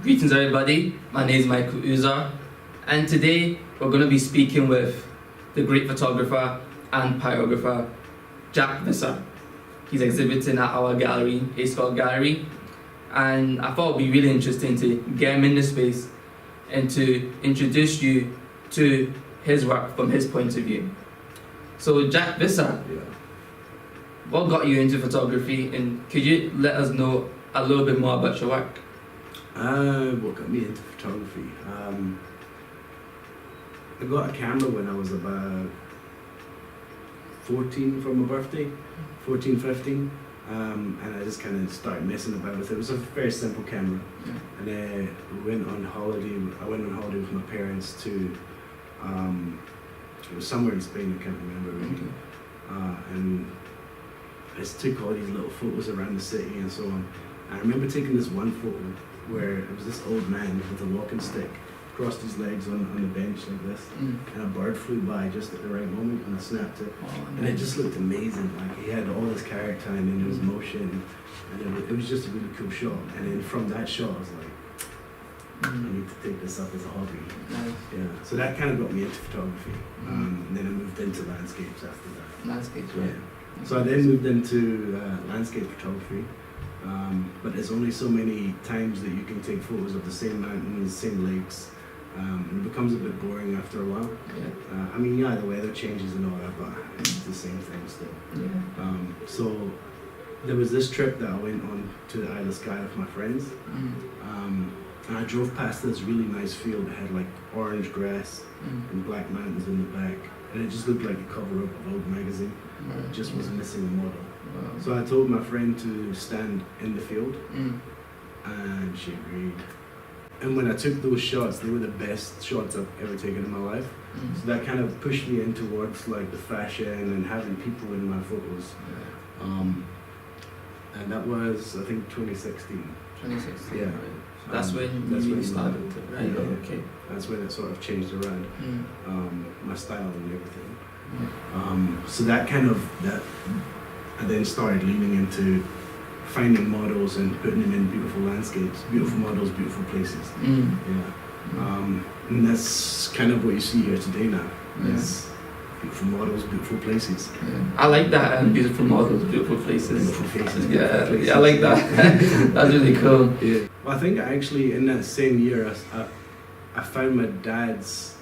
Greetings everybody, my name is Michael Uzor, and today we're going to be speaking with the great photographer and pyrographer Jack Visser. He's exhibiting at our gallery, A.Scot gallery, and I thought it would be really interesting to get him in the space and to introduce you to his work from his point of view. So Jack Visser, what got you into photography, and could you let us know a little bit more about your work? What got me into photography? I got a camera when I was about 14 for my birthday, 14, 15, and I just kind of started messing about with it. It was a very simple camera, and we went on holiday. I went on holiday with my parents to, it was somewhere in Spain, I can't remember really, and I just took all these little photos around the city and so on. I remember taking this one photo where it was this old man with a walking stick, crossed his legs on the bench like this, and a bird flew by just at the right moment, and I snapped it. And it just looked amazing. Like, he had all this character and then there was motion, and it was just a really cool shot. And then from that shot, I was like, I need to take this up as a hobby. Yeah. So that kind of got me into photography. And then I moved into landscapes after that. Landscapes, right? Yeah. So I then moved into landscape photography. But there's only so many times that you can take photos of the same mountains, same lakes. It becomes a bit boring after a while. I mean, yeah, the weather changes and all that, but it's the same thing still. So there was this trip that I went on to the A.Scot with my friends. And I drove past this really nice field that had like orange grass and black mountains in the back. And it just looked like a cover up of an old magazine. It just was missing a model. So I told my friend to stand in the field, and she agreed. And when I took those shots, they were the best shots I've ever taken in my life. So that kind of pushed me in towards like the fashion and having people in my photos. And that was, I think, 2016. 2016. Yeah. Right. That's when you really started to, right? Yeah. Okay. That's when it sort of changed around my style and everything. So that kind of, I then started leaning into finding models and putting them in beautiful landscapes, beautiful models, beautiful places. And that's kind of what you see here today now. It's beautiful models, beautiful places. I like that, beautiful models, beautiful places. Beautiful faces. Yeah, I like that. That's really cool. Yeah. Well, I think actually in that same year, I found my dad's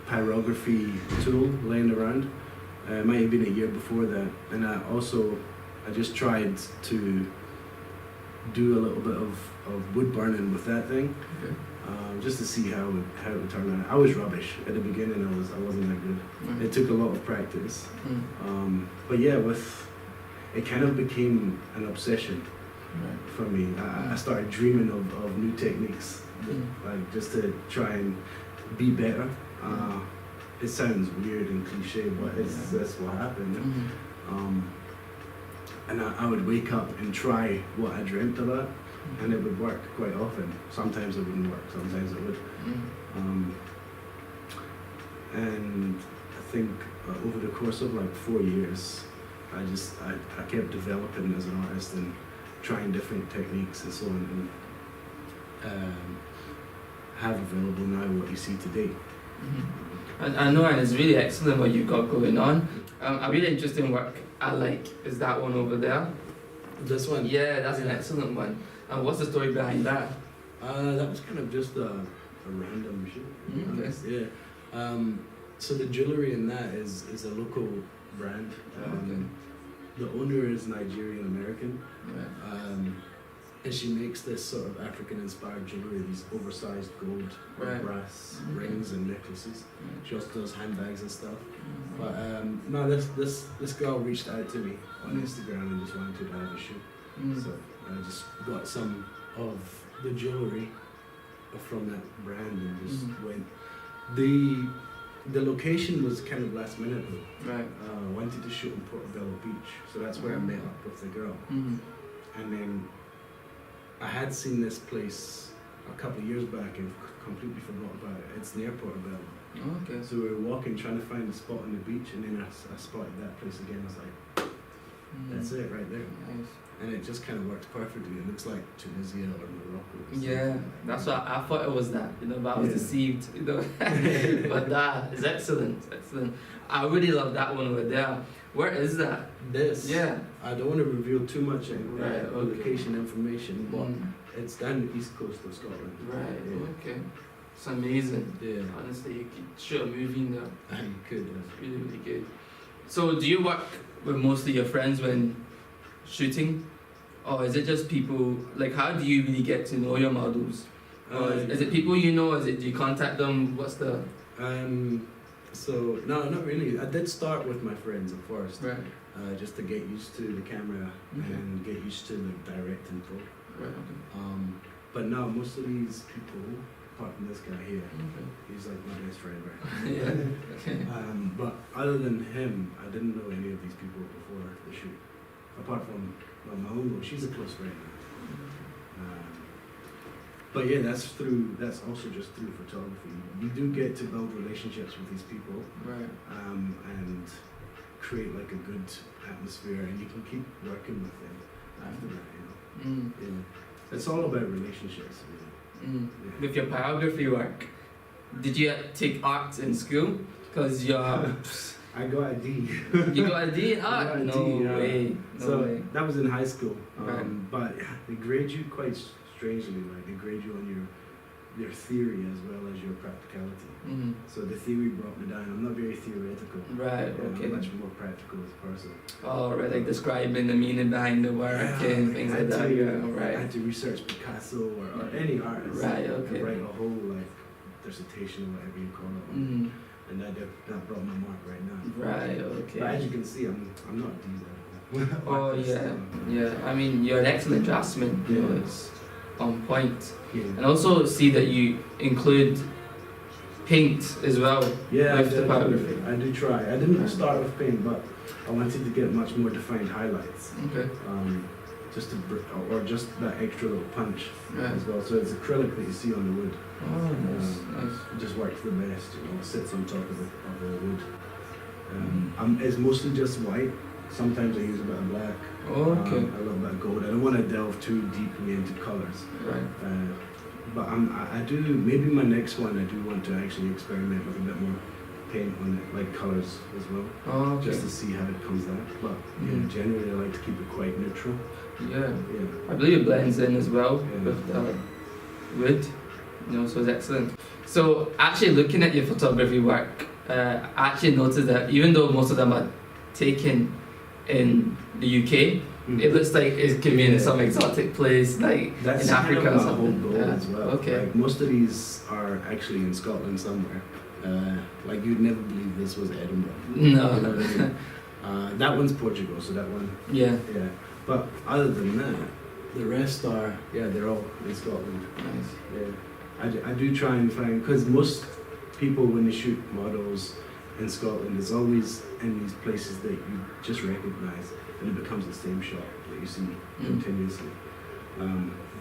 pyrography tool laying around. It might have been a year before that, and I just tried to do a little bit of wood burning with that thing, just to see how it would turn out. I was rubbish at the beginning. I wasn't that good. It took a lot of practice, but yeah, it kind of became an obsession for me. I started dreaming of new techniques, like just to try and be better. It sounds weird and cliche, but that's what happened. And I would wake up and try what I dreamt about, and it would work quite often. Sometimes it wouldn't work, sometimes it would. And I think over the course of like 4 years, I kept developing as an artist and trying different techniques and so on, and have available now what you see today. I know, and it's really excellent what you've got going on. A really interesting work I like is that one over there. This one? Yeah, that's an excellent one. And what's the story behind that? That was kind of just a random shoot. Yeah. So the jewellery in that is a local brand. The owner is Nigerian American. And she makes this sort of African-inspired jewellery, these oversized gold or brass rings and necklaces. She also does handbags and stuff. But no, this girl reached out to me on Instagram and just wanted to have a shoot. So I just got some of the jewellery from that brand and just went. The location was kind of last minute though. I wanted to shoot in Portobello Beach, so that's where I met up with the girl. And then I had seen this place a couple of years back and completely forgot about it. It's near Portobello. So we were walking, trying to find a spot on the beach, and then I spotted that place again. I was like, that's it right there. and it just kind of works perfectly. It looks like Tunisia or Morocco. Or Yeah, that's what I thought it was that, but I was Yeah. deceived, But that is excellent, excellent. I really love that one over there. Where is that? This. Yeah. I don't want to reveal too much Right, okay. location information, but Mm. it's down the east coast of Scotland. Right, Yeah. okay. It's amazing. Yeah. Honestly, you could shoot a movie in there. You could. It's really, really good. So, do you work with mostly your friends when shooting? Or is it just people, like, how do you really get to know your models? Or is it people you know? Is it, do you contact them? What's the... So, no, not really. I did start with my friends at first. Right. Just to get used to the camera and get used to the direct info. Right, okay. But no, most of these people, apart from this guy here, Okay. he's like my best friend, right? Yeah, okay. But other than him, I didn't know any of these people before the shoot. Apart from my own, she's a close friend. But yeah, that's also just through photography. You do get to build relationships with these people, Right. and create like a good atmosphere, and you can keep working with them after that. Yeah. It's all about relationships, really. Yeah. With your biography work, did you take art in school? Because you're... I got a D. You got a D in I art? got a No D, way. No So way. that was in high school. Right. But they grade you quite strangely. Like they grade you on your theory as well as your practicality. Mm. So the theory brought me down. I'm not very theoretical. Right, Yeah, okay. I'm much more practical as a person. Oh, right, like describing the meaning behind the work and things like that. Yeah, I right. had to research Picasso or any artist. Right, and okay. write a whole like dissertation or whatever you call it. Mm. And that brought my mark right now. Right, But as okay. you can see, I'm not D level. Oh, artist, yeah, yeah. I mean, you're an excellent draftsman. You know, Yeah. it's on point. Yeah. And also see that you include paint as well Yeah, with the photography. I do try. I didn't start with paint, but I wanted to get much more defined highlights. Okay. Just to or just that extra little punch Right. as well. So it's acrylic that you see on the wood. Oh, nice, nice. It just works the best. It sits on top of the wood. It's mostly just white. Sometimes I use a bit of black. Oh, okay. A little bit of gold. I don't want to delve too deeply into colors. Right. But I do, maybe my next one, I do want to actually experiment with a bit more paint on it, like colors as well, Oh, okay. just to see how it comes out. But Mm. generally I like to keep it quite neutral. Yeah. Yeah. I believe it blends in as well Yeah. with the wood, so it's excellent. So actually looking at your photography work, I actually noticed that even though most of them are taken in the UK, it looks like it could be in some exotic place like That's in Africa kind or of my whole something. goal Yeah. as well. Okay. Like most of these are actually in Scotland somewhere. Like you'd never believe this was Edinburgh. No. You know what I mean? That one's Portugal, so that one, Yeah. yeah. But other than that, the rest are, they're all in Scotland. Nice. Yeah. I do try and find, because most people when they shoot models in Scotland, it's always in these places that you just recognize, and it becomes the same shot that you see continuously.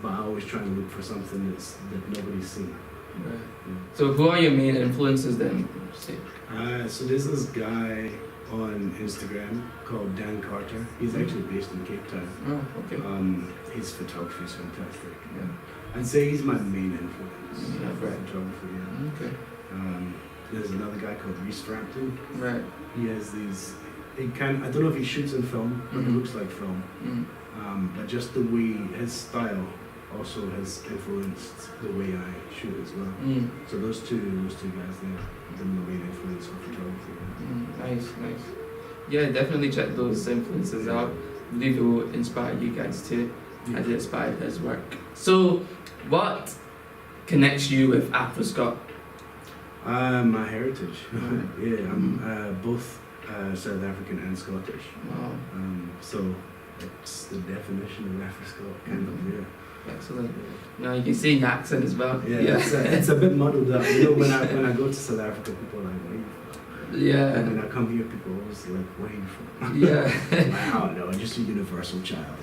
But I always try and look for something that nobody's seen. Right. Yeah. So who are your main influences then? Say? So there's this guy on Instagram called Dan Carter. He's actually based in Cape Town. Oh, okay. His photography is fantastic. Yeah. I'd say he's my main influence Yeah, for right. photography. Yeah. Okay. There's another guy called Reese Frampton. Right. He has these. I don't know if he shoots in film, but it Mhm. looks like film. Mm. But just the way his style also has influenced the way I shoot as well. Mm. So those two guys there have been my main influence for photography. Nice, nice. Yeah, definitely check those influences out. I believe it will inspire you guys too, as it inspired his work. So, what connects you with A.Scot? My heritage. Right. Yeah, I'm both South African and Scottish. Wow, So it's the definition of A.Scot, kind of. Yeah. excellent. Now you can see the accent as well. Yeah, it's a bit muddled up. You know, when I go to South Africa, people are like, "Where are you from?" Yeah. And when I come here, people are always like, "Where are you from?" Yeah. I don't know, just a universal child.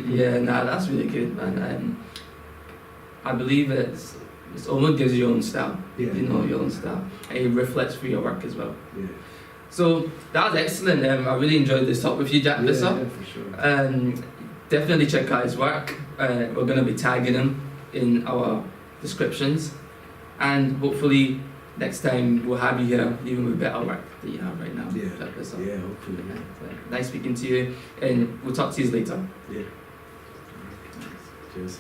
Yeah, nah, that's really good, man. I believe it almost gives you your own style. Yeah. You know, your own style. And it reflects through your work as well. Yeah. So that was excellent. I really enjoyed this talk with you, Jack Yeah, Visser. yeah, for sure. definitely check out his work. We're going to be tagging him in our descriptions, and hopefully next time we'll have you here even with better work that you have right now. Yeah. Jack Visser. Yeah, hopefully. Yeah, so nice speaking to you, and we'll talk to you later. Yeah. Cheers.